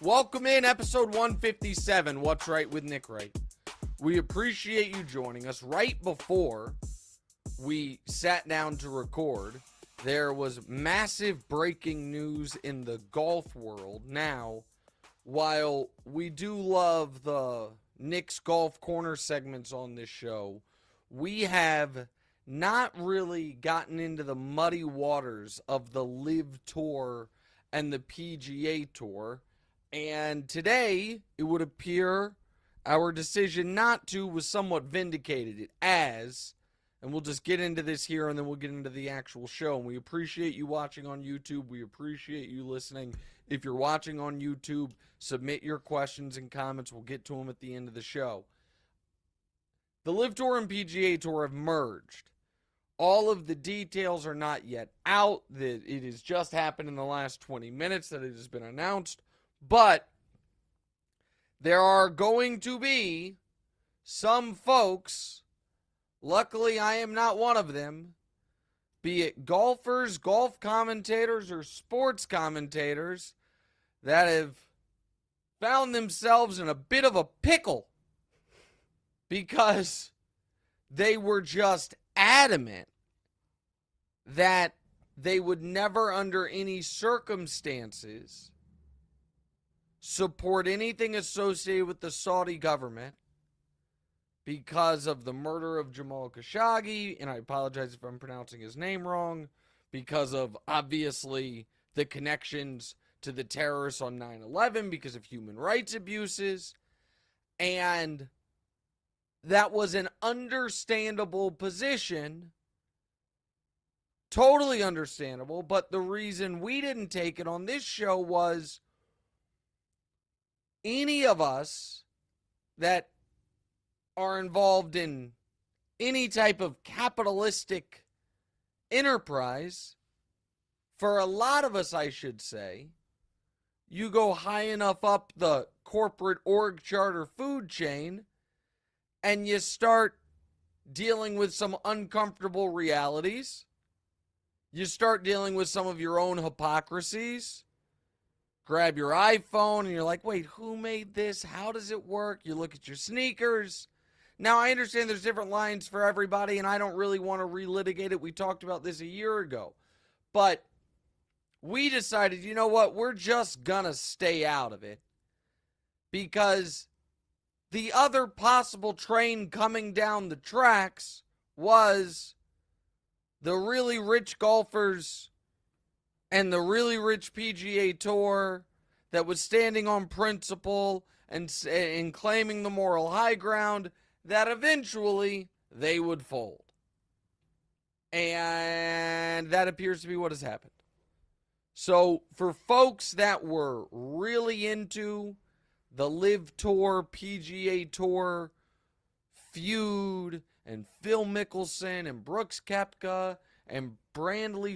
Welcome in episode 157, What's Right with Nick Wright. We appreciate you joining us. Right before we sat down to record, there was massive breaking news in the golf world. Now, while we do love the Nick's Golf Corner segments on this show, we have not really gotten into the muddy waters of the LIV Tour and the PGA Tour. And today, it would appear our decision not to was somewhat vindicated. And we'll just get into this here and then we'll get into the actual show. And we appreciate you watching on YouTube. We appreciate you listening. If you're watching on YouTube, submit your questions and comments. We'll get to them at the end of the show. The LIV Tour and PGA Tour have merged. All of the details are not yet out. It has just happened in the last 20 minutes that it has been announced. But there are going to be some folks, luckily I am not one of them, be it golfers, golf commentators, or sports commentators, that have found themselves in a bit of a pickle because they were just adamant that they would never under any circumstances support anything associated with the Saudi government because of the murder of Jamal Khashoggi, and I apologize if I'm pronouncing his name wrong, because of, obviously, the connections to the terrorists on 9/11, because of human rights abuses, and that was an understandable position, totally understandable, but the reason we didn't take it on this show was any of us that are involved in any type of capitalistic enterprise, for a lot of us, I should say, you go high enough up the corporate org chart or food chain, and you start dealing with some uncomfortable realities. You start dealing with some of your own hypocrisies. Grab your iPhone and you're like, wait, who made this? How does it work? You look at your sneakers. Now, I understand there's different lines for everybody, and I don't really want to relitigate it. We talked about this a year ago. But we decided, you know what? We're just going to stay out of it. Because the other possible train coming down the tracks was the really rich golfers and the really rich PGA Tour that was standing on principle and claiming the moral high ground, that eventually they would fold. And that appears to be what has happened. So for folks that were really into the LIV Tour, PGA Tour feud, and Phil Mickelson and Brooks Koepka and Brandel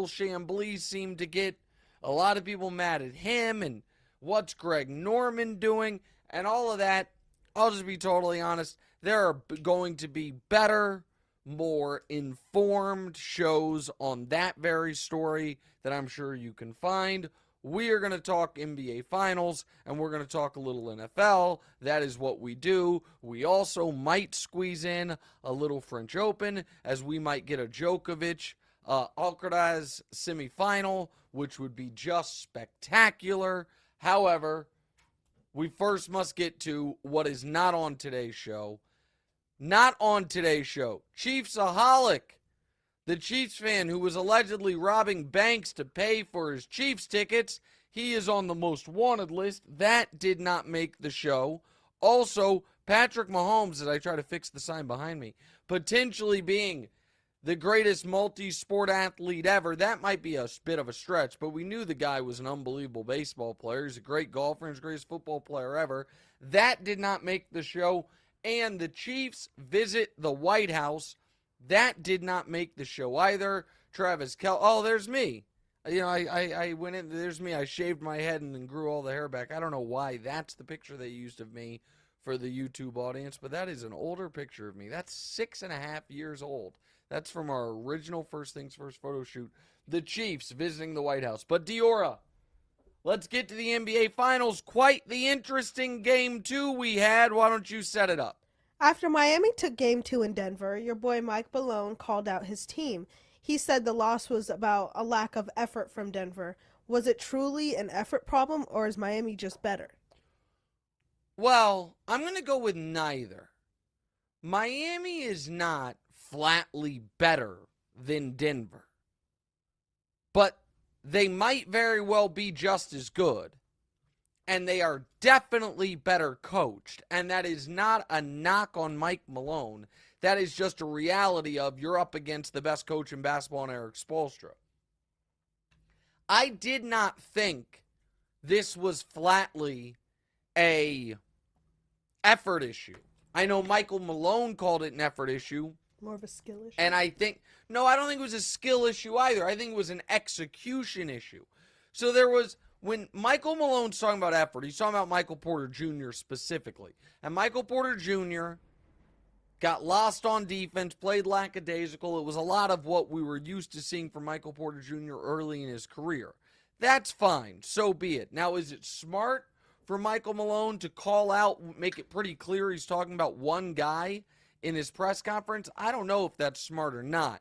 Chambly seemed to get a lot of people mad at him, and what's Greg Norman doing, and all of that. I'll just be totally honest. There are going to be better, more informed shows on that very story that I'm sure you can find. We are going to talk NBA Finals, and we're going to talk a little NFL. That is what we do. We also might squeeze in a little French Open, as we might get a Djokovic Alcaraz semifinal, which would be just spectacular. However, we first must get to what is not on today's show. Not on today's show. Chiefsaholic, the Chiefs fan who was allegedly robbing banks to pay for his Chiefs tickets, he is on the most wanted list. That did not make the show. Also, Patrick Mahomes, as I try to fix the sign behind me, potentially being the greatest multi-sport athlete ever. That might be a bit of a stretch, but we knew the guy was an unbelievable baseball player. He's a great golfer and he's the greatest football player ever. That did not make the show. And the Chiefs visit the White House. That did not make the show either. Travis Kelce. Oh, there's me. You know, I went in. There's me. I shaved my head and then grew all the hair back. I don't know why that's the picture they used of me for the YouTube audience, but that is an older picture of me. That's 6.5 years old. That's from our original First Things First photo shoot. The Chiefs visiting the White House. But Diorra, let's get to the NBA Finals. Quite the interesting Game 2 we had. Why don't you set it up? After Miami took Game 2 in Denver, your boy Mike Malone called out his team. He said the loss was about a lack of effort from Denver. Was it truly an effort problem, or is Miami just better? Well, I'm going to go with neither. Miami is not flatly better than Denver, but they might very well be just as good, and they are definitely better coached, and that is not a knock on Mike Malone. That is just a reality of you're up against the best coach in basketball in Eric Spoelstra. I did not think this was flatly a effort issue. I know Michael Malone called it an effort issue. More of a skill issue? And I don't think it was a skill issue either. I think it was an execution issue. So there was, when Michael Malone's talking about effort, he's talking about Michael Porter Jr. specifically. And Michael Porter Jr. got lost on defense, played lackadaisical. It was a lot of what we were used to seeing from Michael Porter Jr. early in his career. That's fine. So be it. Now, is it smart for Michael Malone to call out, make it pretty clear he's talking about one guy in his press conference? I don't know if that's smart or not.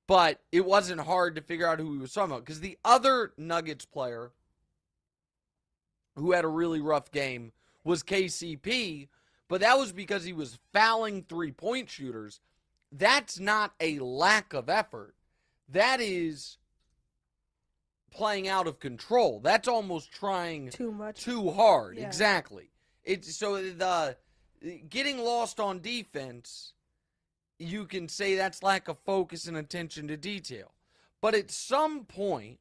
But it wasn't hard to figure out who he was talking about. Because the other Nuggets player who had a really rough game was KCP. But that was because he was fouling three-point shooters. That's not a lack of effort. That is playing out of control. That's almost trying too much, too hard. Yeah. Exactly. It's so the getting lost on defense, you can say that's lack of focus and attention to detail. But at some point,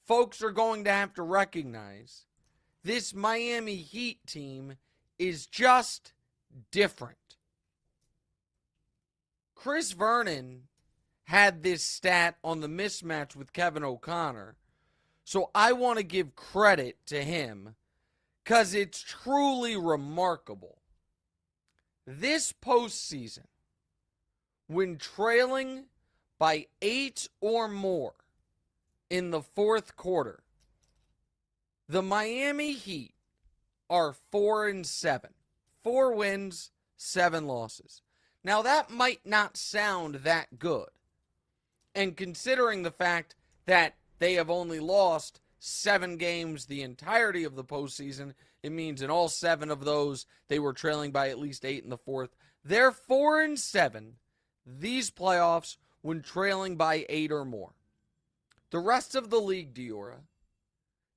folks are going to have to recognize this Miami Heat team is just different. Chris Vernon had this stat on the mismatch with Kevin O'Connor, so I want to give credit to him because it's truly remarkable. This postseason, when trailing by 8 or more in the fourth quarter, the Miami Heat are 4-7. 4 wins, 7 losses. Now that might not sound that good. And considering the fact that they have only lost 7 games the entirety of the postseason, it means in all 7 of those, they were trailing by at least 8 in the fourth. They're 4-7 these playoffs when trailing by 8 or more. The rest of the league, Diorra,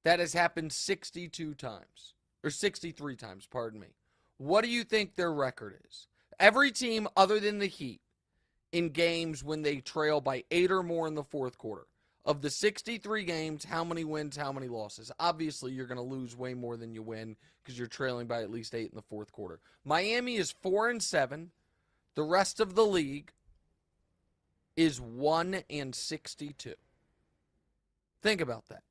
that has happened 62 times. Or 63 times, pardon me. What do you think their record is? Every team other than the Heat in games when they trail by 8 or more in the fourth quarter. Of the 63 games, how many wins, how many losses? Obviously, you're going to lose way more than you win because you're trailing by at least 8 in the fourth quarter. Miami is 4-7. The rest of the league is 1-62. Think about that.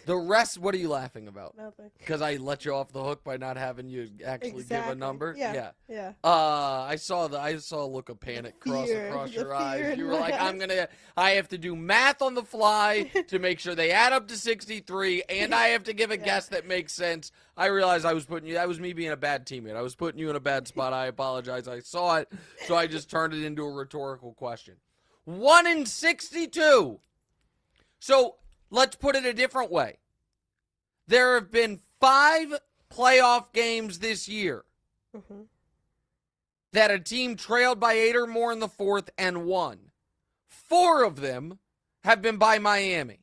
The rest, what are you laughing about? Nothing. Because I let you off the hook by not having you actually give a number? Yeah. I saw a look of panic cross across your eyes. You were like, I have to do math on the fly to make sure they add up to 63, and I have to give a guess that makes sense. I realized that was me being a bad teammate. I was putting you in a bad spot. I apologize. I saw it, so I just turned it into a rhetorical question. 1-62. So, let's put it a different way. There have been 5 playoff games this year that a team trailed by 8 or more in the fourth and won. 4 of them have been by Miami.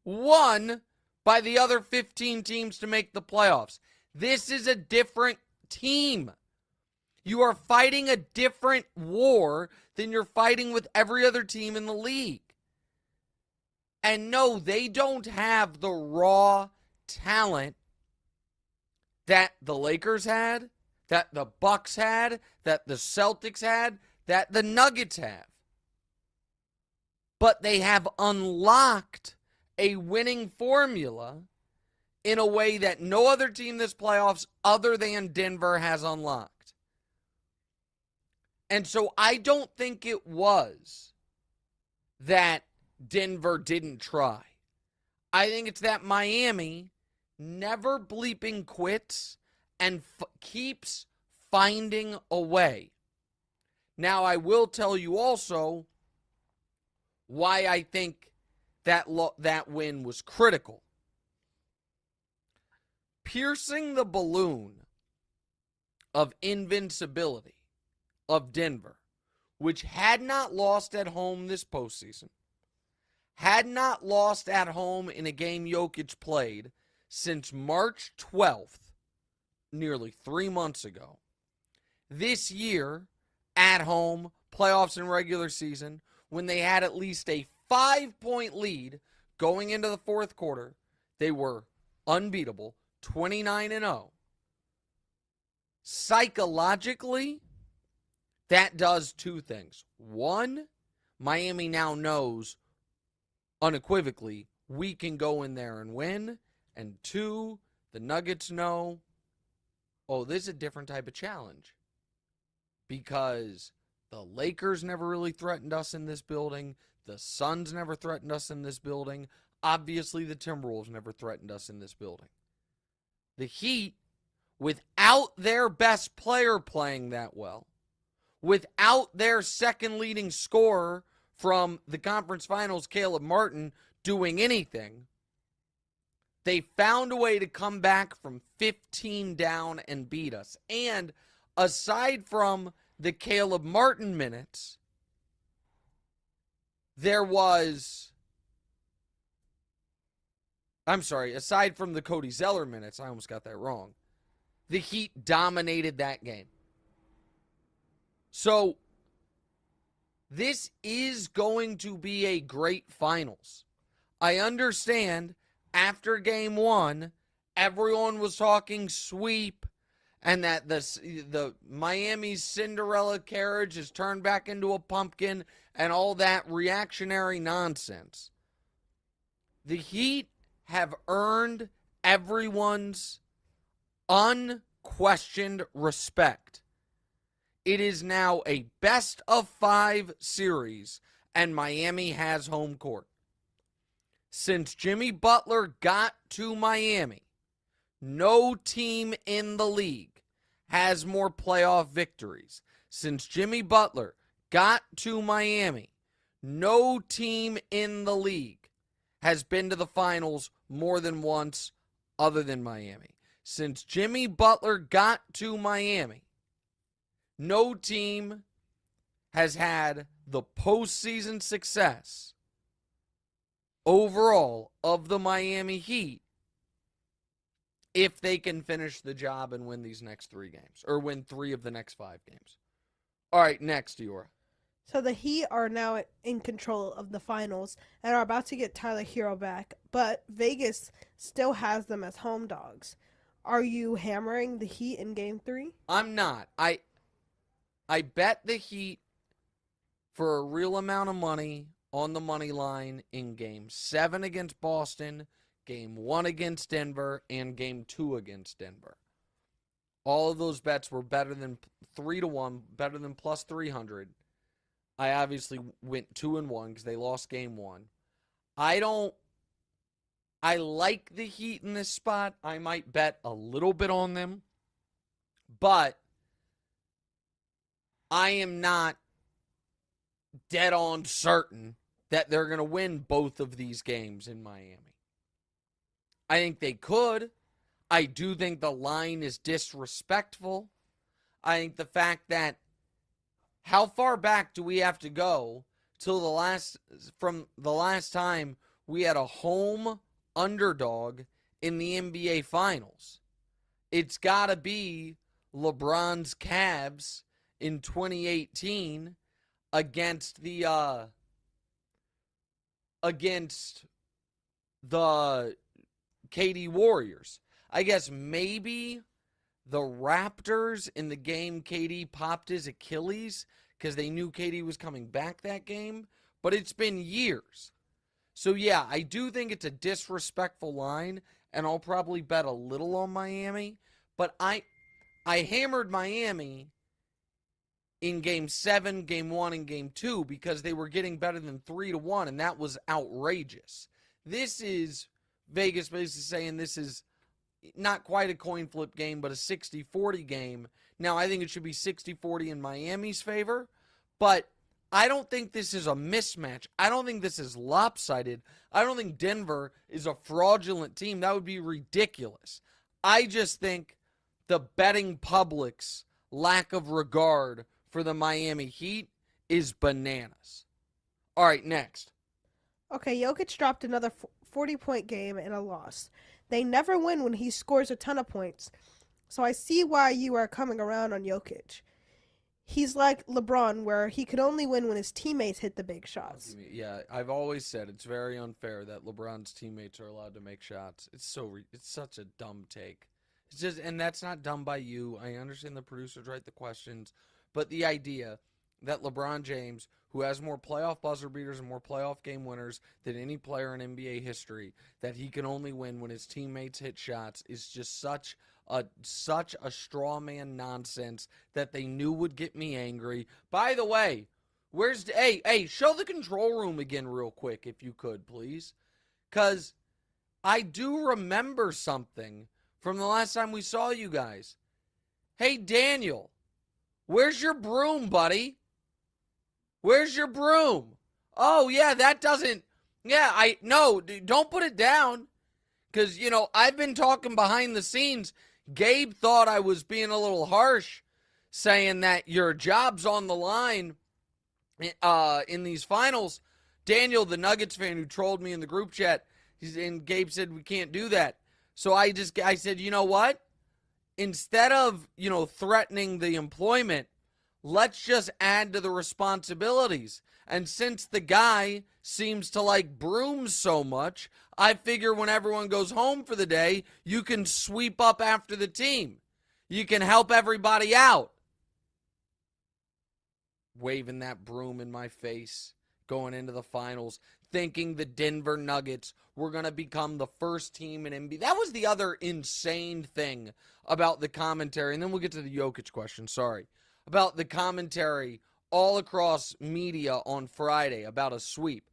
1 by the other 15 teams to make the playoffs. This is a different team. You are fighting a different war than you're fighting with every other team in the league. And no, they don't have the raw talent that the Lakers had, that the Bucks had, that the Celtics had, that the Nuggets have. But they have unlocked a winning formula in a way that no other team this playoffs other than Denver has unlocked. And so I don't think it was that Denver didn't try. I think it's that Miami never bleeping quits and keeps finding a way. Now, I will tell you also why I think that win was critical. Piercing the balloon of invincibility of Denver, which had not lost at home this postseason, had not lost at home in a game Jokic played since March 12th, nearly 3 months ago. This year, at home, playoffs and regular season, when they had at least a 5-point lead going into the fourth quarter, they were unbeatable, 29-0. Psychologically, that does two things. One, Miami now knows unequivocally we can go in there and win. And two, the Nuggets know, oh, this is a different type of challenge. Because the Lakers never really threatened us in this building. The Suns never threatened us in this building. Obviously, the Timberwolves never threatened us in this building. The Heat, without their best player playing that well, without their second leading scorer from the conference finals, Caleb Martin, doing anything, they found a way to come back from 15 down and beat us. And aside from the Caleb Martin minutes, aside from the Cody Zeller minutes, I almost got that wrong, the Heat dominated that game. So, this is going to be a great finals. I understand after game one, everyone was talking sweep and that the Miami's Cinderella carriage is turned back into a pumpkin and all that reactionary nonsense. The Heat have earned everyone's unquestioned respect. It is now a best-of-5 series, and Miami has home court. Since Jimmy Butler got to Miami, no team in the league has more playoff victories. Since Jimmy Butler got to Miami, no team in the league has been to the finals more than once other than Miami. Since Jimmy Butler got to Miami, no team has had the postseason success overall of the Miami Heat if they can finish the job and win these next 3 games, or win 3 of the next 5 games. All right, next, Diorra. So the Heat are now in control of the finals and are about to get Tyler Hero back, but Vegas still has them as home dogs. Are you hammering the Heat in Game 3? I'm not. I bet the Heat for a real amount of money on the money line in Game 7 against Boston, Game 1 against Denver, and Game 2 against Denver. All of those bets were better than 3-1, better than plus 300. I obviously went 2-1 because they lost Game 1. I like the Heat in this spot. I might bet a little bit on them, but I am not dead on certain that they're going to win both of these games in Miami. I think they could. I do think the line is disrespectful. I think the fact that how far back do we have to go from the last time we had a home underdog in the NBA Finals? It's got to be LeBron's Cavs in 2018 against the KD Warriors. I guess maybe the Raptors in the game KD popped his Achilles because they knew KD was coming back that game, but it's been years. So yeah, I do think it's a disrespectful line, and I'll probably bet a little on Miami, but I hammered Miami in Game 7, Game 1, and Game 2 because they were getting better than 3-1, and that was outrageous. This is Vegas basically saying this is not quite a coin flip game, but a 60-40 game. Now, I think it should be 60-40 in Miami's favor, but I don't think this is a mismatch. I don't think this is lopsided. I don't think Denver is a fraudulent team. That would be ridiculous. I just think the betting public's lack of regard for the Miami Heat is bananas. All right, next. Okay, Jokic dropped another 40-point game and a loss. They never win when he scores a ton of points. So I see why you are coming around on Jokic. He's like LeBron, where he could only win when his teammates hit the big shots. Yeah, I've always said it's very unfair that LeBron's teammates are allowed to make shots. It's such a dumb take. It's just, and that's not dumb by you. I understand the producers write the questions, but the idea that LeBron James, who has more playoff buzzer beaters and more playoff game winners than any player in NBA history, that he can only win when his teammates hit shots is just such a straw man nonsense that they knew would get me angry. By the way, hey, show the control room again real quick if you could, please. Because I do remember something from the last time we saw you guys. Hey, Daniel, where's your broom, buddy? Where's your broom? Oh, yeah, that doesn't... Yeah, no, don't put it down. Because, I've been talking behind the scenes. Gabe thought I was being a little harsh, saying that your job's on the line in these finals. Daniel, the Nuggets fan who trolled me in the group chat, and Gabe said we can't do that. So I said, you know what? Instead of, threatening the employment, let's just add to the responsibilities. And since the guy seems to like brooms so much, I figure when everyone goes home for the day, you can sweep up after the team. You can help everybody out. Waving that broom in my face, going into the finals, thinking the Denver Nuggets were going to become the first team in NBA. That was the other insane thing about the commentary. And then we'll get to the Jokic question, sorry. About the commentary all across media on Friday about a sweep.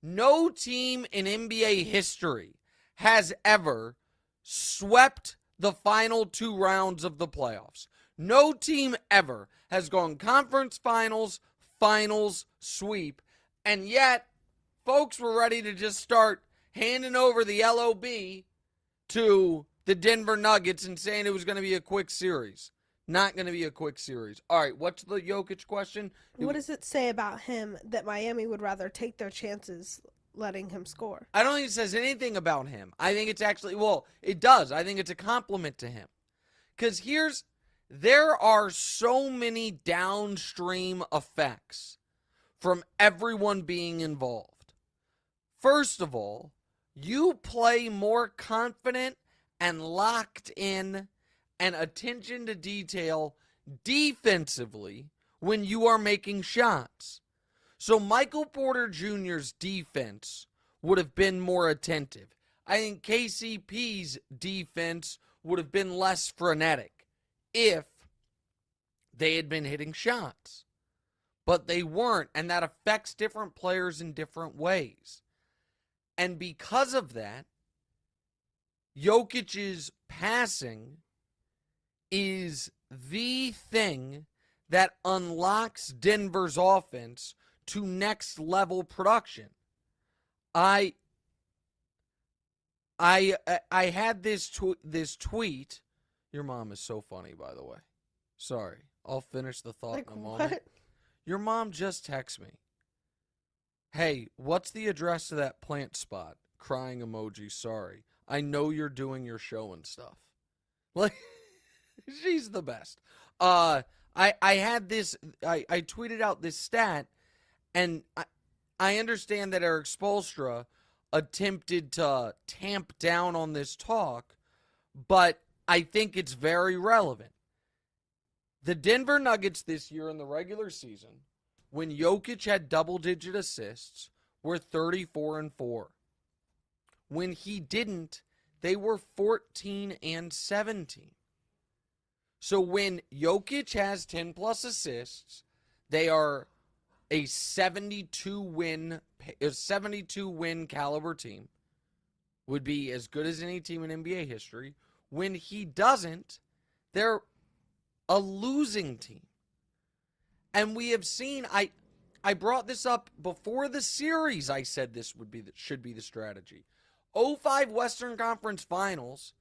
No team in NBA history has ever swept the final 2 rounds of the playoffs. No team ever has gone conference finals, sweep, and yet folks were ready to just start handing over the LOB to the Denver Nuggets and saying it was going to be a quick series. Not going to be a quick series. All right, what's the Jokic question? What does it say about him that Miami would rather take their chances letting him score? I don't think it says anything about him. I think it's actually, it does. I think it's a compliment to him. Because there are so many downstream effects from everyone being involved. First of all, you play more confident and locked in and attention to detail defensively when you are making shots. So Michael Porter Jr.'s defense would have been more attentive. I think KCP's defense would have been less frenetic if they had been hitting shots. But they weren't, and that affects different players in different ways. And because of that, Jokic's passing is the thing that unlocks Denver's offense to next level production. I had this tweet. Your mom is so funny, by the way. Sorry, I'll finish the thought in a moment. What? Your mom just texted me. Hey, what's the address to that plant spot? Crying emoji, sorry. I know you're doing your show and stuff. Like, she's the best. I had this, I tweeted out this stat, and I understand that Eric Spoelstra attempted to tamp down on this talk, but I think it's very relevant. The Denver Nuggets this year in the regular season, when Jokic had double-digit assists, were 34-4. When he didn't, they were 14-17. So when Jokic has 10-plus assists, they are a 72-win caliber team. would be as good as any team in NBA history. When he doesn't, they're a losing team. And we have seen, I brought this up before the series. I said this should be the strategy. 05 Western Conference Finals,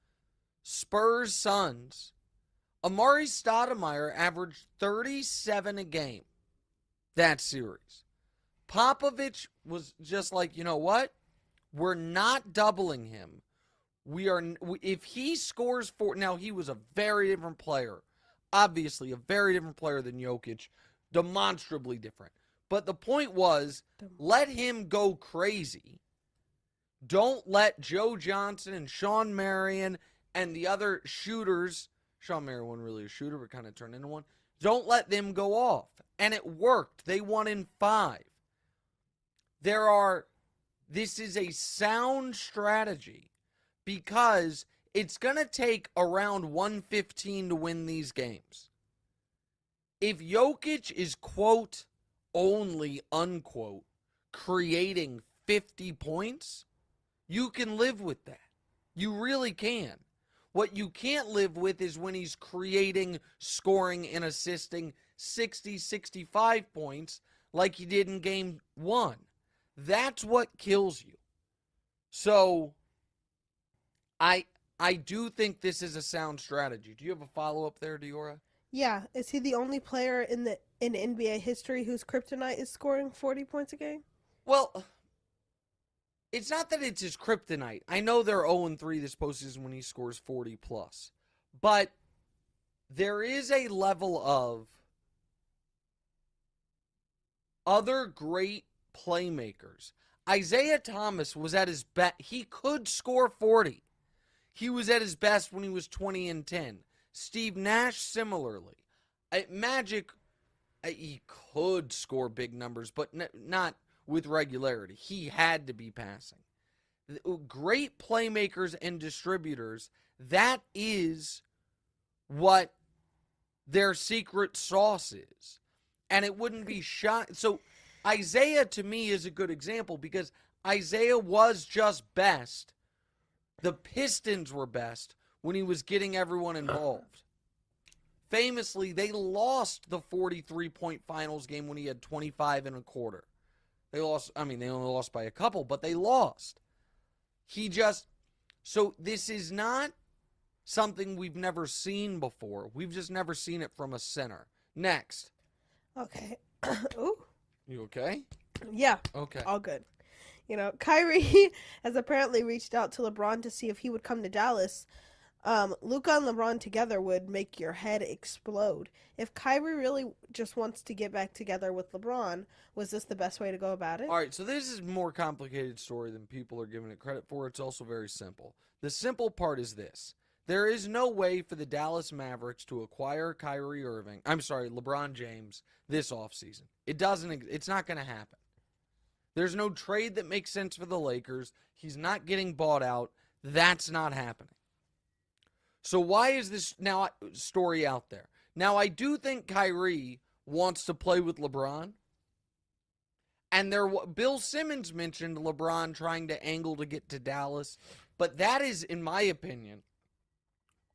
Spurs Suns. Amari Stoudemire averaged 37 a game that series. Popovich was just like, you know what? We're not doubling him. If he scores now he was a very different player. Obviously, a very different player than Jokic. Demonstrably different. But the point was, let him go crazy. Don't let Joe Johnson and Sean Marion and the other shooters, Sean Marion wasn't really a shooter, but kind of turned into one. Don't let them go off. And it worked. They won in 5. This is a sound strategy because it's going to take around 115 to win these games. If Jokic is, quote, only, unquote, creating 50 points, you can live with that. You really can. What you can't live with is when he's creating, scoring, and assisting 60, 65 points like he did in game 1. That's what kills you. So, I do think this is a sound strategy. Do you have a follow-up there, Diorra? Yeah. Is he the only player in NBA history whose kryptonite is scoring 40 points a game? Well, it's not that it's his kryptonite. I know they're 0-3 this postseason when he scores 40 plus. But there is a level of other great playmakers. Isaiah Thomas was at his best. He could score 40. He was at his best when he was 20 and 10. Steve Nash similarly. Magic, he could score big numbers, but not with regularity. He had to be passing. Great playmakers and distributors, that is what their secret sauce is. And it wouldn't be shot. So Isaiah, to me, is a good example because Isaiah was just best. The Pistons were best when he was getting everyone involved. Famously, they lost the 43-point finals game when he had 25 and a quarter. They only lost by a couple, but they lost. So this is not something we've never seen before. We've just never seen it from a center. Next. Okay. Ooh. You okay? Yeah. Okay. All good. Kyrie has apparently reached out to LeBron to see if he would come to Dallas. Luka and LeBron together would make your head explode. If Kyrie really just wants to get back together with LeBron, was this the best way to go about it? All right, so this is a more complicated story than people are giving it credit for. It's also very simple. The simple part is this. There is no way for the Dallas Mavericks to acquire LeBron James this offseason. It's not going to happen. There's no trade that makes sense for the Lakers. He's not getting bought out. That's not happening. So why is this now story out there? Now, I do think Kyrie wants to play with LeBron. And Bill Simmons mentioned LeBron trying to angle to get to Dallas. But that is, in my opinion,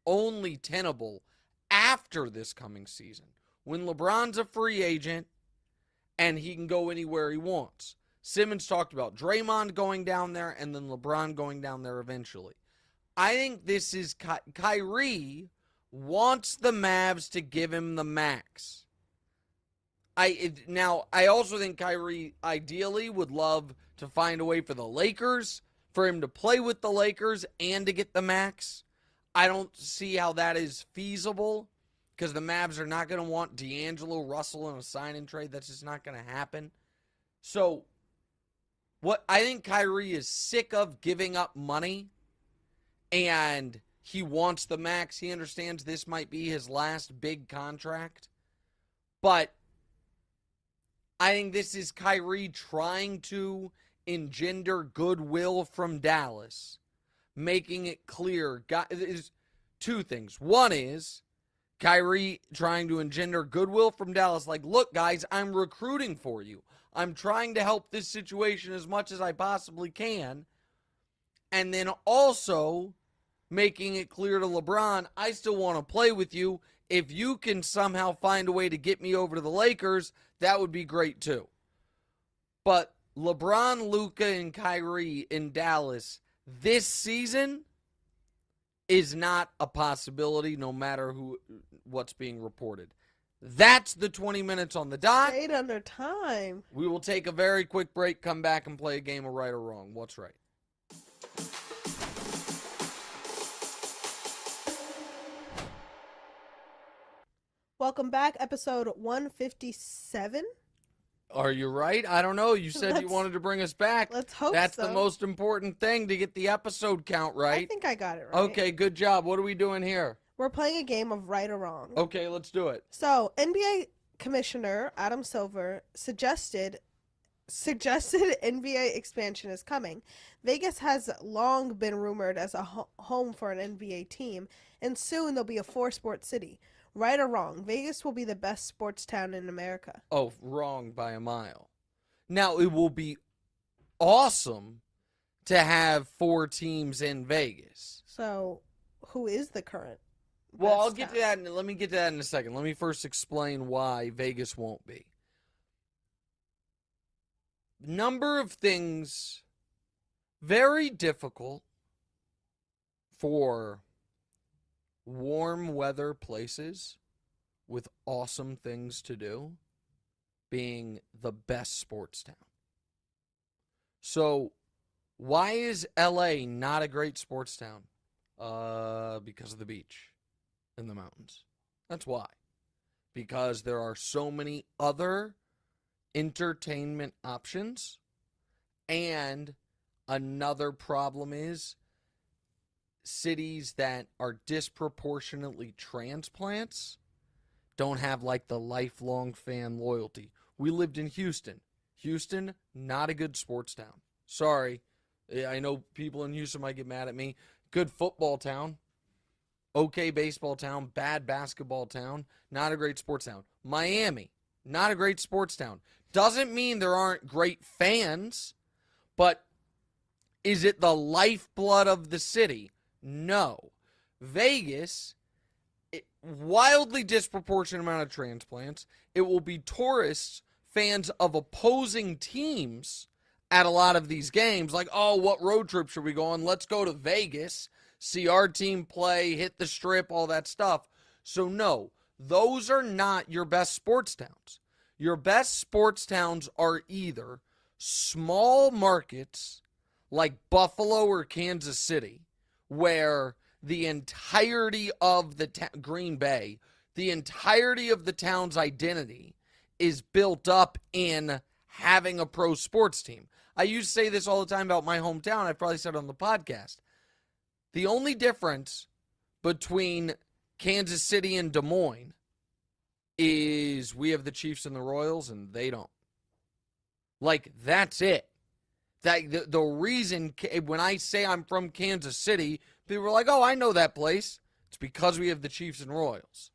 only tenable after this coming season. When LeBron's a free agent and he can go anywhere he wants. Simmons talked about Draymond going down there and then LeBron going down there eventually. I think this is Kyrie wants the Mavs to give him the max. I also think Kyrie ideally would love to find a way for the Lakers, for him to play with the Lakers and to get the max. I don't see how that is feasible because the Mavs are not going to want D'Angelo Russell in a sign-and trade. That's just not going to happen. So, what I think Kyrie is sick of giving up money, and he wants the max. He understands this might be his last big contract. But I think this is Kyrie trying to engender goodwill from Dallas, making it clear. There's two things. One is Kyrie trying to engender goodwill from Dallas. Like, look, guys, I'm recruiting for you. I'm trying to help this situation as much as I possibly can. and then also making it clear to LeBron, I still want to play with you. If you can somehow find a way to get me over to the Lakers, that would be great too. But LeBron, Luka, and Kyrie in Dallas this season is not a possibility, no matter what's being reported. That's the 20 minutes on the dot. Stayed under time. We will take a very quick break, come back, and play a game of right or wrong. What's right? Welcome back, episode 157. Are you right? I don't know. You said you wanted to bring us back. Let's hope That's so. the most important thing, to get the episode count right. I think I got it right. Okay, good job. What are we doing here? We're playing a game of right or wrong. Okay, let's do it. So, NBA Commissioner Adam Silver suggested NBA expansion is coming. Vegas has long been rumored as a home for an NBA team, and soon they'll be a four-sport city. Right or wrong, Vegas will be the best sports town in America. Oh, wrong by a mile. Now, it will be awesome to have 4 teams in Vegas. So, who is the current Well, best I'll get town? to that. Let me get to that in a second. Let me first explain why Vegas won't be. Number of things very difficult for warm weather places with awesome things to do being the best sports town. So, why is LA not a great sports town? Because of the beach and the mountains. That's why. Because there are so many other entertainment options, and another problem is cities that are disproportionately transplants don't have like the lifelong fan loyalty. We lived in Houston. Houston, not a good sports town. Sorry. I know people in Houston might get mad at me. Good football town. Okay baseball town. Bad basketball town. Not a great sports town. Miami, not a great sports town. Doesn't mean there aren't great fans, but is it the lifeblood of the city? No. Vegas, wildly disproportionate amount of transplants. It will be tourists, fans of opposing teams at a lot of these games. Like, oh, what road trip should we go on? Let's go to Vegas, see our team play, hit the strip, all that stuff. So no, those are not your best sports towns. Your best sports towns are either small markets like Buffalo or Kansas City, where the entirety of the Green Bay, the entirety of the town's identity is built up in having a pro sports team. I used to say this all the time about my hometown. I've probably said it on the podcast. The only difference between Kansas City and Des Moines is we have the Chiefs and the Royals, and they don't. Like, that's it. That the reason when I say I'm from Kansas City, people are like, oh, I know that place. It's because we have the Chiefs and Royals.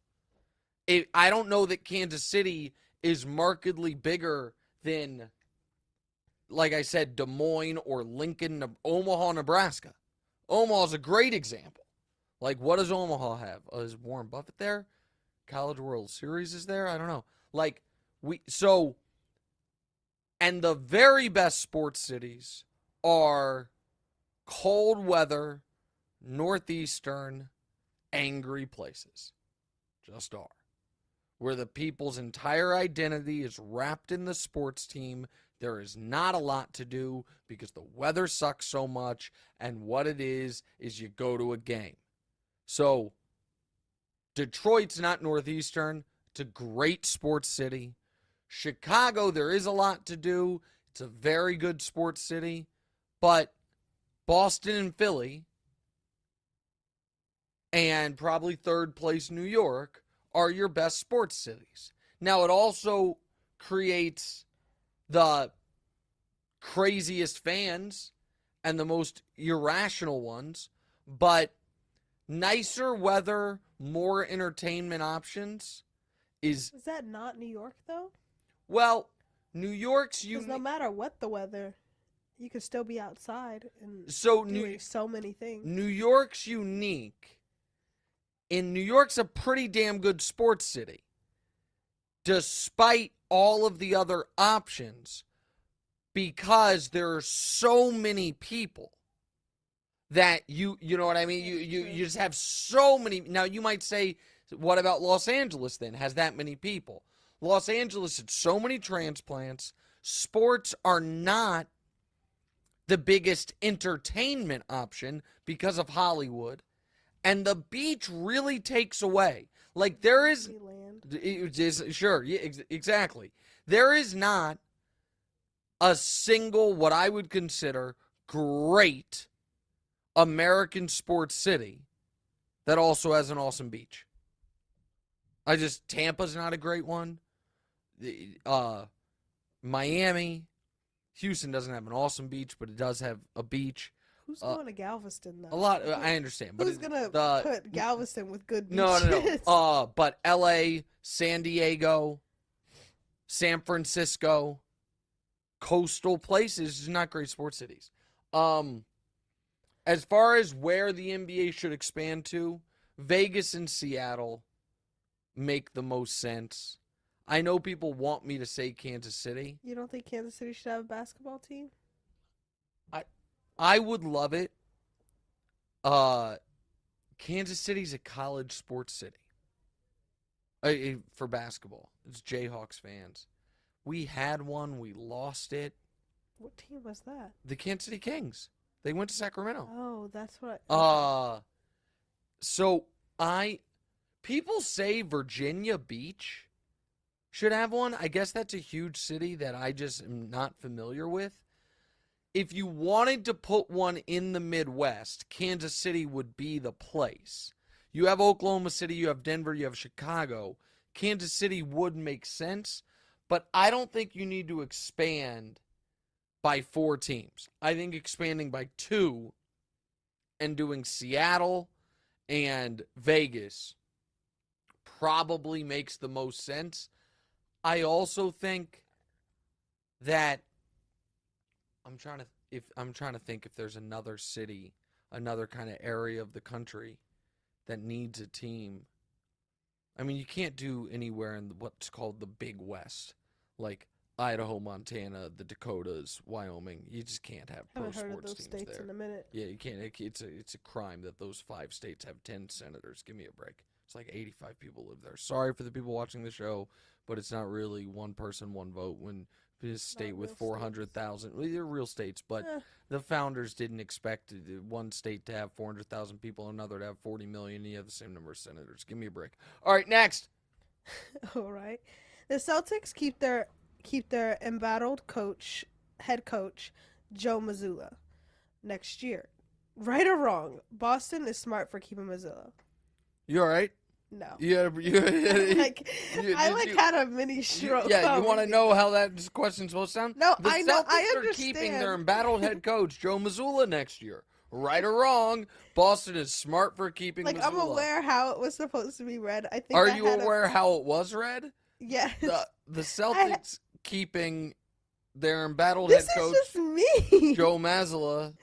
I don't know that Kansas City is markedly bigger than, like I said, Des Moines or Lincoln, Omaha, Nebraska. Omaha is a great example. Like, what does Omaha have? Is Warren Buffett there? College World Series is there? I don't know. And the very best sports cities are cold weather, northeastern, angry places. Just are. Where the people's entire identity is wrapped in the sports team. There is not a lot to do because the weather sucks so much, and what it is you go to a game. So, Detroit's not northeastern. It's a great sports city. Chicago, there is a lot to do. It's a very good sports city. But Boston and Philly, and probably third place New York, are your best sports cities. Now, it also creates the craziest fans and the most irrational ones, but nicer weather, more entertainment options is that not New York, though? Well, New York's Because no matter what the weather, You could still be outside and So doing so many things. New York's unique. And New York's a pretty damn good sports city, despite all of the other options, because there are so many people that you know what I mean? You just have so many. Now, you might say, what about Los Angeles then? Has that many people? Los Angeles had so many transplants. Sports are not the biggest entertainment option because of Hollywood. And the beach really takes away. Like, there is... Sure, yeah, exactly. There is not a single, what I would consider, great American sports city that also has an awesome beach. Tampa's not a great one. Miami, Houston doesn't have an awesome beach, but it does have a beach. Who's going to Galveston, though? A lot, I understand. But who's going to put Galveston with good beaches? No. But L.A., San Diego, San Francisco, coastal places, not great sports cities. As far as where the NBA should expand to, Vegas and Seattle make the most sense. I know people want me to say Kansas City. You don't think Kansas City should have a basketball team? I would love it. Kansas City's a college sports city for basketball. It's Jayhawks fans. We had one. We lost it. What team was that? The Kansas City Kings. They went to Sacramento. Oh, that's what People say Virginia Beach should have one. I guess that's a huge city that I just am not familiar with. If you wanted to put one in the Midwest, Kansas City would be the place. You have Oklahoma City, you have Denver, you have Chicago. Kansas City would make sense, but I don't think you need to expand by 4 teams. I think expanding by 2 and doing Seattle and Vegas probably makes the most sense. I also think that I'm trying to think if there's another city, another kind of area of the country that needs a team. I mean, you can't do anywhere in what's called the Big West, like Idaho, Montana, the Dakotas, Wyoming. You just can't have pro sports teams states there. In a minute. Yeah, you can't. It's a crime that those 5 states have 10 senators. Give me a break. It's like 85 people live there. Sorry for the people watching the show, but it's not really one person, one vote. When this state with 400,000, well, they're real states, but the founders didn't expect one state to have 400,000 people, another to have 40 million. You have the same number of senators. Give me a break. All right, next. All right, the Celtics keep their embattled head coach Joe Mazzulla next year. Right or wrong, Boston is smart for keeping Mazzulla. You all right? No. I had a mini stroke. Yeah, you want to know how that question's supposed to sound? No, the I know. Celtics I understand. are keeping their embattled head coach Joe Mazzulla next year. Right or wrong, Boston is smart for keeping Mazzulla. I'm aware how it was supposed to be read. I think. Are you aware how it was read? Yes. The Celtics keeping their embattled head coach just me. Joe Mazzulla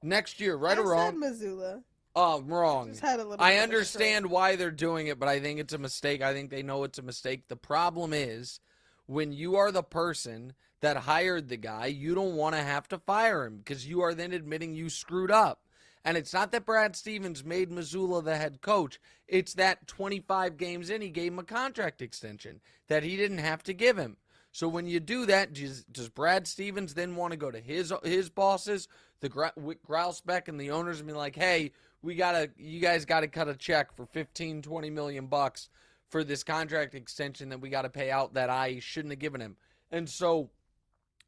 next year. Right or wrong? I said Mazzulla. Oh, wrong. I understand why they're doing it, but I think it's a mistake. I think they know it's a mistake. The problem is, when you are the person that hired the guy, you don't want to have to fire him because you are then admitting you screwed up. And it's not that Brad Stevens made Mazzulla the head coach. It's that 25 games in, he gave him a contract extension that he didn't have to give him. So when you do that, does Brad Stevens then want to go to his bosses, the Grousbeck and the owners, and be like, hey, you guys got to cut a check for $15-20 million for this contract extension that we got to pay out that I shouldn't have given him. And so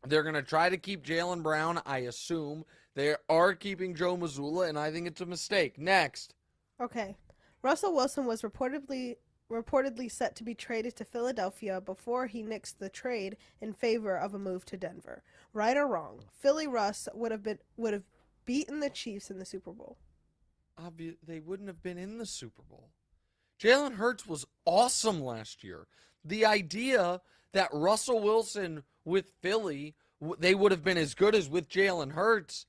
they're going to try to keep Jaylen Brown, I assume. They are keeping Joe Mazzulla, and I think it's a mistake. Next. Okay. Russell Wilson was reportedly set to be traded to Philadelphia before he nixed the trade in favor of a move to Denver. Right or wrong? Philly Russ would have beaten the Chiefs in the Super Bowl. They wouldn't have been in the Super Bowl. Jalen Hurts was awesome last year. The idea that Russell Wilson with Philly they would have been as good as with Jalen Hurts.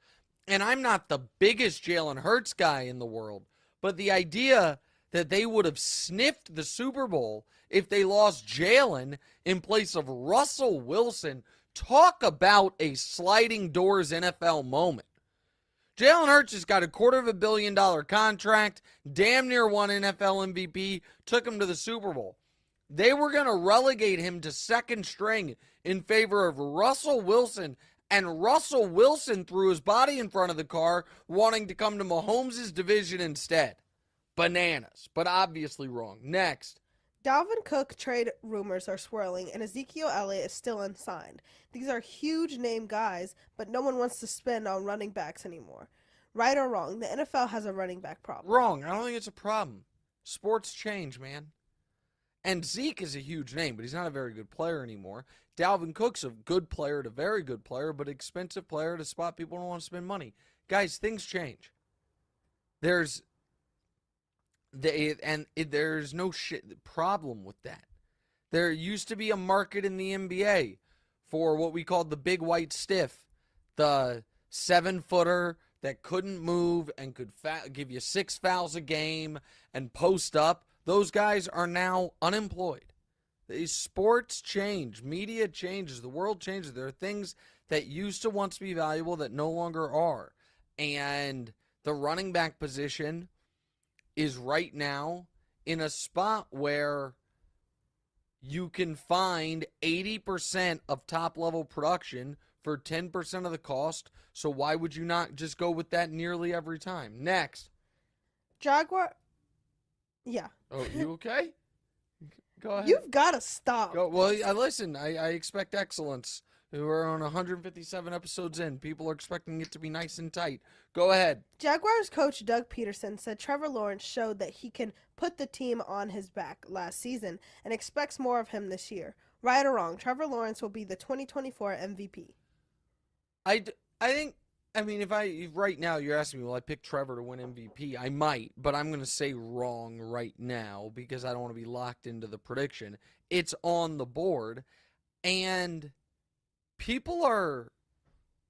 And I'm not the biggest Jalen Hurts guy in the world, but the idea that they would have sniffed the Super Bowl if they lost Jalen in place of Russell Wilson, talk about a sliding doors NFL moment. Jalen Hurts has got a $250 million contract, damn near won NFL MVP, took him to the Super Bowl. They were going to relegate him to second string in favor of Russell Wilson, and Russell Wilson threw his body in front of the car, wanting to come to Mahomes' division instead. Bananas, but obviously wrong. Next. Dalvin Cook trade rumors are swirling, and Ezekiel Elliott is still unsigned. These are huge name guys, but no one wants to spend on running backs anymore. Right or wrong, the NFL has a running back problem. Wrong. I don't think it's a problem. Sports change, man. And Zeke is a huge name, but he's not a very good player anymore. Dalvin Cook's a good player to very good player, but expensive player to spot people don't want to spend money. Guys, things change. There's no problem with that. There used to be a market in the NBA for what we called the big white stiff, the 7-footer that couldn't move and could give you 6 fouls a game and post up. Those guys are now unemployed. These sports change, media changes, the world changes. There are things that used to once be valuable that no longer are. And the running back position is right now in a spot where you can find 80% of top-level production for 10% of the cost. So why would you not just go with that nearly every time? Next. Jaguar. Yeah. Oh, you okay? Go ahead. You've got to stop. Well, listen, I expect excellence. We're on 157 episodes in. People are expecting it to be nice and tight. Go ahead. Jaguars coach Doug Peterson said Trevor Lawrence showed that he can put the team on his back last season and expects more of him this year. Right or wrong, Trevor Lawrence will be the 2024 MVP. If right now you're asking me, will I pick Trevor to win MVP? I might, but I'm going to say wrong right now because I don't want to be locked into the prediction. It's on the board, and people are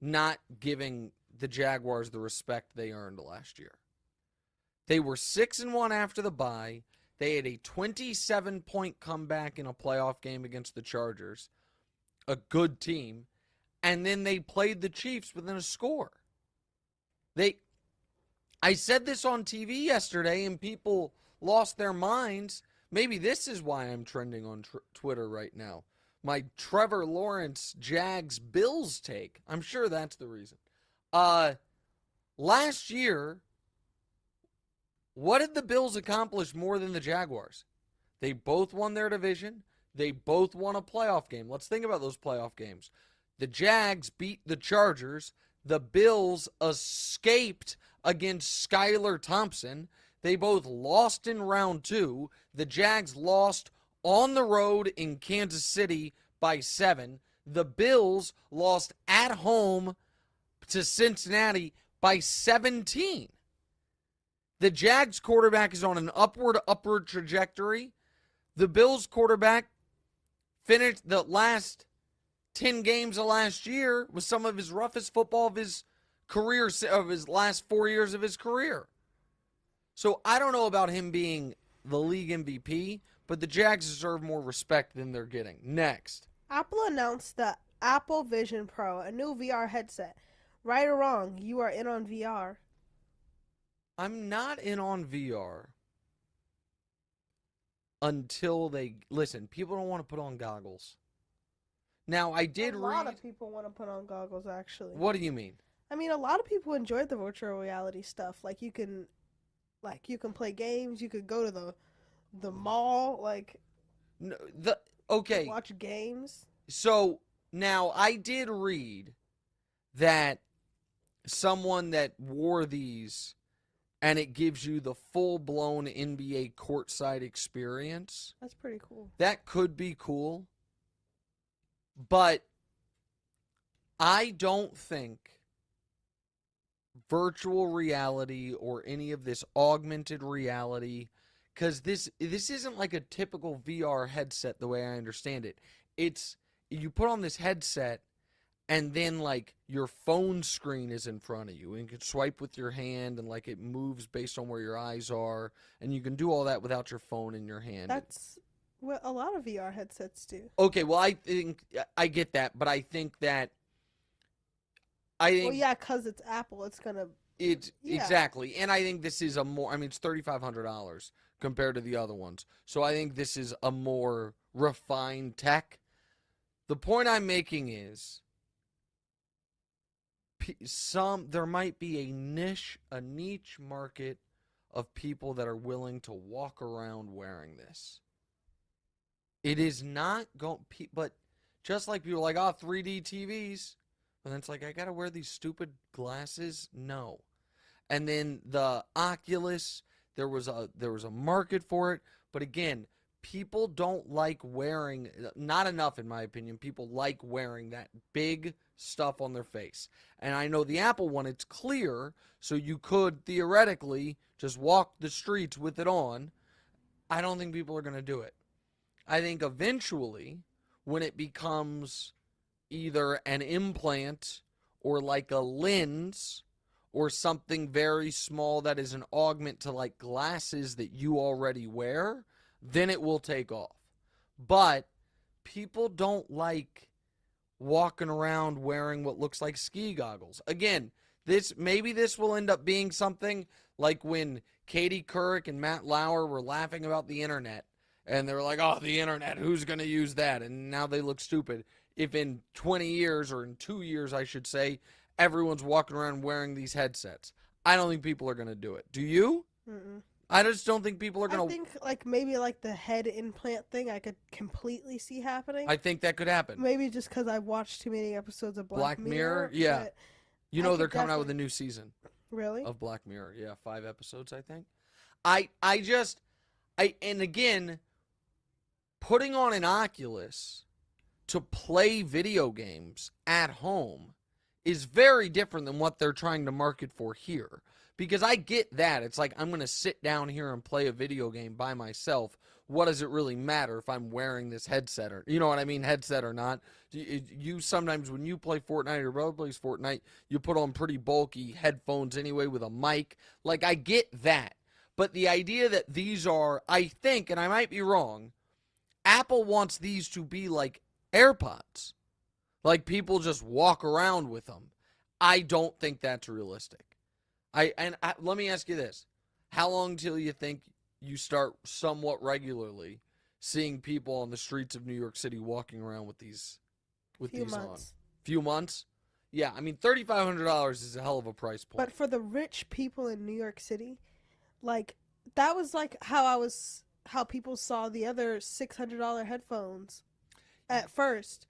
not giving the Jaguars the respect they earned last year. They were 6-1 after the bye. They had a 27-point comeback in a playoff game against the Chargers, a good team, and then they played the Chiefs within a score. I said this on TV yesterday, and people lost their minds. Maybe this is why I'm trending on Twitter right now. My Trevor Lawrence Jags Bills take. I'm sure that's the reason. Last year, what did the Bills accomplish more than the Jaguars? They both won their division. They both won a playoff game. Let's think about those playoff games. The Jags beat the Chargers. The Bills escaped against Skylar Thompson. They both lost in round 2. The Jags lost on the road in Kansas City by 7. The Bills lost at home to Cincinnati by 17. The Jags quarterback is on an upward trajectory. The Bills quarterback finished the last 10 games of last year with some of his roughest football of his career, of his last 4 years of his career. So I don't know about him being the league MVP, but the Jags deserve more respect than they're getting. Next. Apple announced the Apple Vision Pro, a new VR headset. Right or wrong, you are in on VR. I'm not in on VR until listen, people don't want to put on goggles. Now, I did read... A lot of people want to put on goggles, actually. What do you mean? I mean, a lot of people enjoyed the virtual reality stuff. You can play games. You could go to the mall. Okay. Watch games. So now I did read that someone that wore these, and it gives you the full-blown NBA courtside experience. That's pretty cool. That could be cool. But I don't think virtual reality or any of this augmented reality, because this isn't like a typical VR headset the way I understand it. It's, you put on this headset and then like your phone screen is in front of you and you can swipe with your hand and like it moves based on where your eyes are, and you can do all that without your phone in your hand. That's what a lot of VR headsets do. Okay, well I think I get that, but I think Well, yeah, because it's Apple, it's gonna. it's Yeah. exactly, and I think this is a more. I mean, it's $3,500 compared to the other ones, so I think this is a more refined tech. The point I'm making is, there might be a niche market of people that are willing to walk around wearing this. It is not going, but just like people are like, oh, 3D TVs, and then it's like, I gotta wear these stupid glasses. No. And then the Oculus, there was a market for it, but again, people don't like wearing, not enough in my opinion, people like wearing that big stuff on their face. And I know the Apple one, it's clear, so you could theoretically just walk the streets with it on. I don't think people are going to do it. I think eventually, when it becomes either an implant or like a lens or something very small that is an augment to like glasses that you already wear, then it will take off. But people don't like walking around wearing what looks like ski goggles. Again, maybe this will end up being something like when Katie Couric and Matt Lauer were laughing about the internet, and they were like, oh, the internet, who's going to use that? And now they look stupid. If in 20 years, or in 2 years, I should say, everyone's walking around wearing these headsets, I don't think people are going to do it. Do you? Mm-mm. I just don't think people are going to. I think like maybe like the head implant thing I could completely see happening. I think that could happen. Maybe just because I've watched too many episodes of Black Mirror. Yeah. You know they're coming out with a definitely- new season Really? of Black Mirror. Yeah, 5 episodes, I think. And again, putting on an Oculus to play video games at home is very different than what they're trying to market for here. Because I get that. It's like, I'm going to sit down here and play a video game by myself. What does it really matter if I'm wearing this headset or, you know what I mean, headset or not? You sometimes, when you play Fortnite or your brother plays Fortnite, you put on pretty bulky headphones anyway with a mic. Like, I get that. But the idea that these are, I think, and I might be wrong, Apple wants these to be like AirPods. Like, people just walk around with them. I don't think that's realistic. Let me ask you this. How long till you think you start somewhat regularly seeing people on the streets of New York City walking around with these on? Few months? Yeah, I mean, $3,500 is a hell of a price point. But for the rich people in New York City, like that was like how people saw the other $600 headphones at first.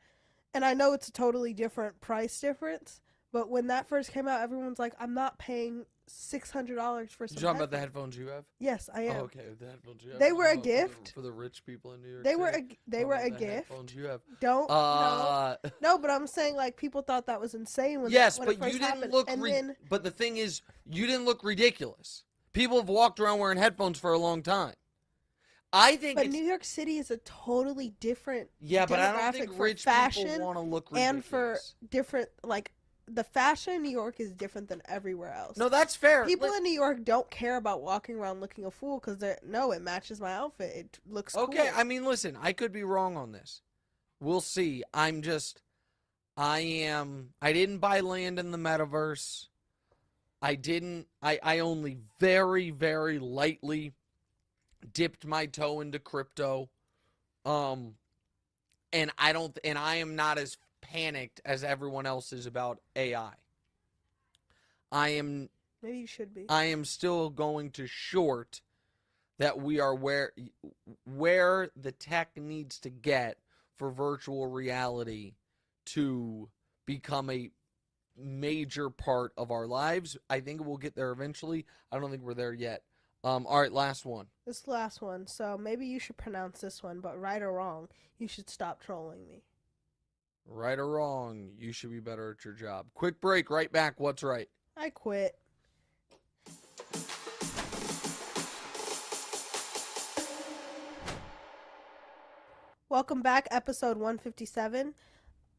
And I know it's a totally different price difference, but when that first came out, everyone's like, I'm not paying $600 for some. You talking about the headphones you have? Yes, I am. Oh, okay, the headphones you have. They were a gift for the rich people in New York. They City. were a gift. Headphones you have. Don't no, but I'm saying like people thought that was insane when yes, when but it first you didn't happened. look. And But the thing is, you didn't look ridiculous. People have walked around wearing headphones for a long time. I think. But New York City is a totally different. Yeah, but I don't think rich people want to look ridiculous. And for different like. The fashion in New York is different than everywhere else. No, that's fair. People in New York don't care about walking around looking a fool because it matches my outfit. It looks okay. Cool. I mean, listen, I could be wrong on this. We'll see. I didn't buy land in the metaverse. I only very, very lightly dipped my toe into crypto. And I am not as panicked as everyone else is about AI. Maybe you should be. I am still going to short that we are where the tech needs to get for virtual reality to become a major part of our lives. I think we'll get there eventually. I don't think we're there yet. All right, last one. This last one. So maybe you should pronounce this one, but right or wrong, you should stop trolling me. Right or wrong, you should be better at your job. Quick break, right back. What's right? I quit. Welcome back, episode 157.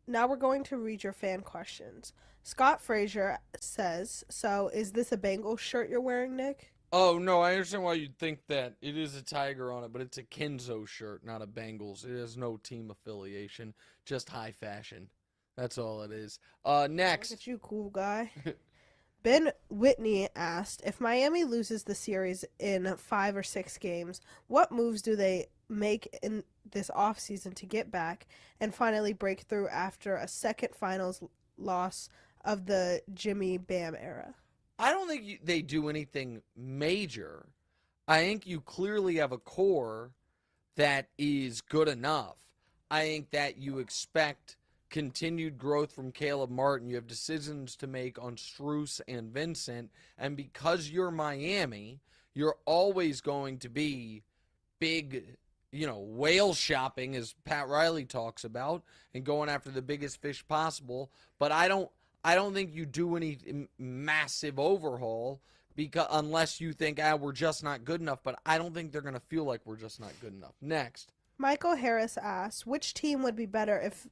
Now we're going to read your fan questions. Scott Frazier says, so is this a Bengals shirt you're wearing, Nick? Oh, no, I understand why you'd think that. It is a tiger on it, but it's a Kenzo shirt, not a Bengals. It has no team affiliation, just high fashion. That's all it is. Next. Look at you, cool guy. Ben Whitney asked, if Miami loses the series in 5 or 6 games, what moves do they make in this offseason to get back and finally break through after a second finals loss of the Jimmy Bam era? I don't think they do anything major. I think you clearly have a core that is good enough. I think that you expect continued growth from Caleb Martin. You have decisions to make on Strus and Vincent. And because you're Miami, you're always going to be big, whale shopping, as Pat Riley talks about, and going after the biggest fish possible. But I don't think you do any massive overhaul unless you think, we're just not good enough. But I don't think they're going to feel like we're just not good enough. Next. Michael Harris asks, which team would be better if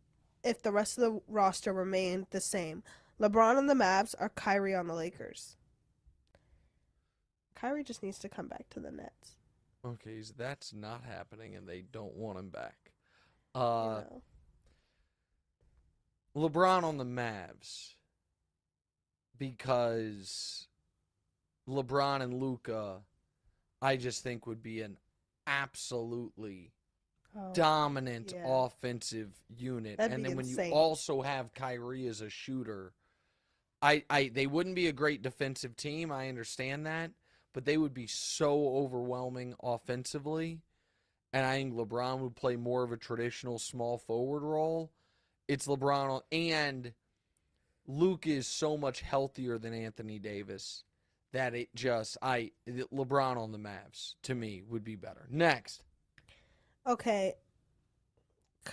the rest of the roster remained the same? LeBron on the Mavs or Kyrie on the Lakers? Kyrie just needs to come back to the Nets. Okay, so that's not happening, and they don't want him back. LeBron on the Mavs, because LeBron and Luka, I just think would be an absolutely dominant offensive unit. That'd and be then insane. when you also have Kyrie as a shooter, they wouldn't be a great defensive team. I understand that, but they would be so overwhelming offensively. And I think LeBron would play more of a traditional small forward role. It's LeBron, and Luke is so much healthier than Anthony Davis that LeBron on the Mavs, to me, would be better. Next. Okay.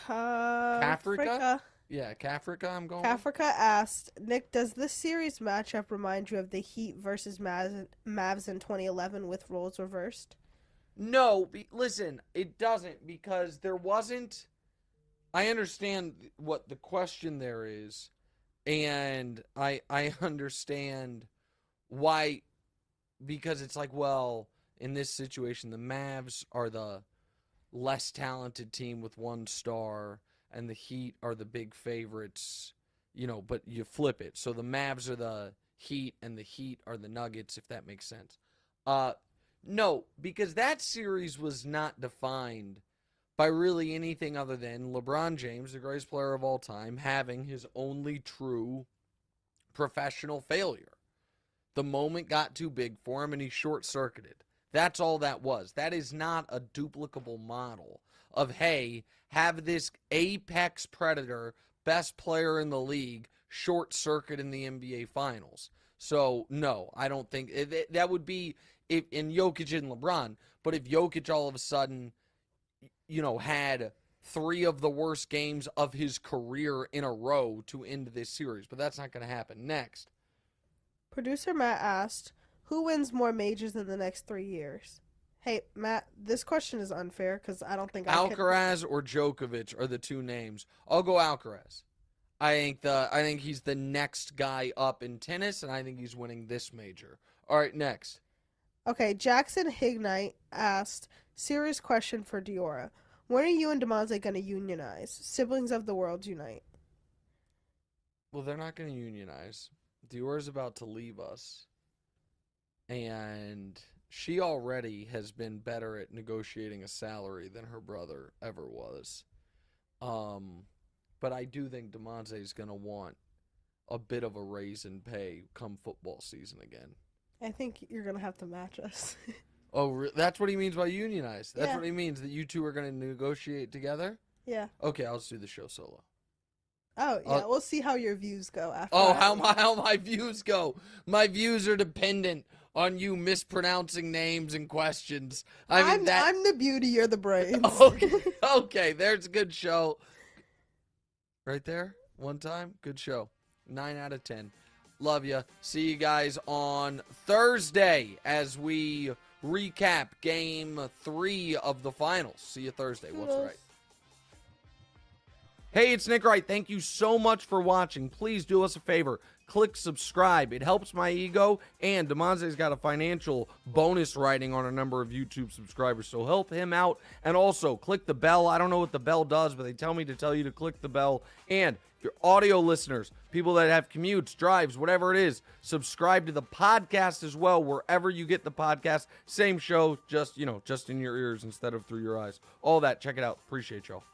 Africa? Yeah, Africa I'm going Africa asked, Nick, does this series matchup remind you of the Heat versus Mavs in 2011 with roles reversed? No, listen, it doesn't, because there wasn't... I understand what the question there is, and I understand why, because it's like, well, in this situation, the Mavs are the less talented team with one star, and the Heat are the big favorites, but you flip it. So the Mavs are the Heat, and the Heat are the Nuggets, if that makes sense. No, because that series was not defined by really anything other than LeBron James, the greatest player of all time, having his only true professional failure. The moment got too big for him, and he short-circuited. That's all that was. That is not a duplicable model of, hey, have this apex predator, best player in the league, short-circuit in the NBA Finals. So, no, I don't think that would be in Jokic and LeBron. But if Jokic all of a sudden, had 3 of the worst games of his career in a row to end this series. But that's not going to happen. Next. Producer Matt asked, who wins more majors in the next 3 years? Hey, Matt, this question is unfair because I don't think Alcaraz or Djokovic are the 2 names. I'll go Alcaraz. I think he's the next guy up in tennis, and I think he's winning this major. All right, next. Okay, Jackson Hignite asked, serious question for Diorra. When are you and DeMonte going to unionize? Siblings of the world unite. Well, they're not going to unionize. Diorra's about to leave us. And she already has been better at negotiating a salary than her brother ever was. But I do think DeMonte is going to want a bit of a raise in pay come football season again. I think you're going to have to match us. Oh, that's what he means by unionize. That's what he means, that you two are going to negotiate together? Yeah. Okay, I'll just do the show solo. Oh, yeah, we'll see how your views go after. Oh, how my views go. My views are dependent on you mispronouncing names and questions. I'm the beauty, you're the brains. Okay, there's a good show. Right there, one time, good show. 9 out of 10. Love ya. See you guys on Thursday as we recap Game 3 of the finals. See you Thursday. What's right? Hey, it's Nick Wright. Thank you so much for watching. Please do us a favor. Click subscribe. It helps my ego, and DeMonte's got a financial bonus writing on a number of YouTube subscribers, so help him out. And also, click the bell. I don't know what the bell does, but they tell me to tell you to click the bell. And if you're audio listeners, people that have commutes, drives, whatever it is, subscribe to the podcast as well, wherever you get the podcast. Same show, just in your ears instead of through your eyes. All that. Check it out. Appreciate y'all.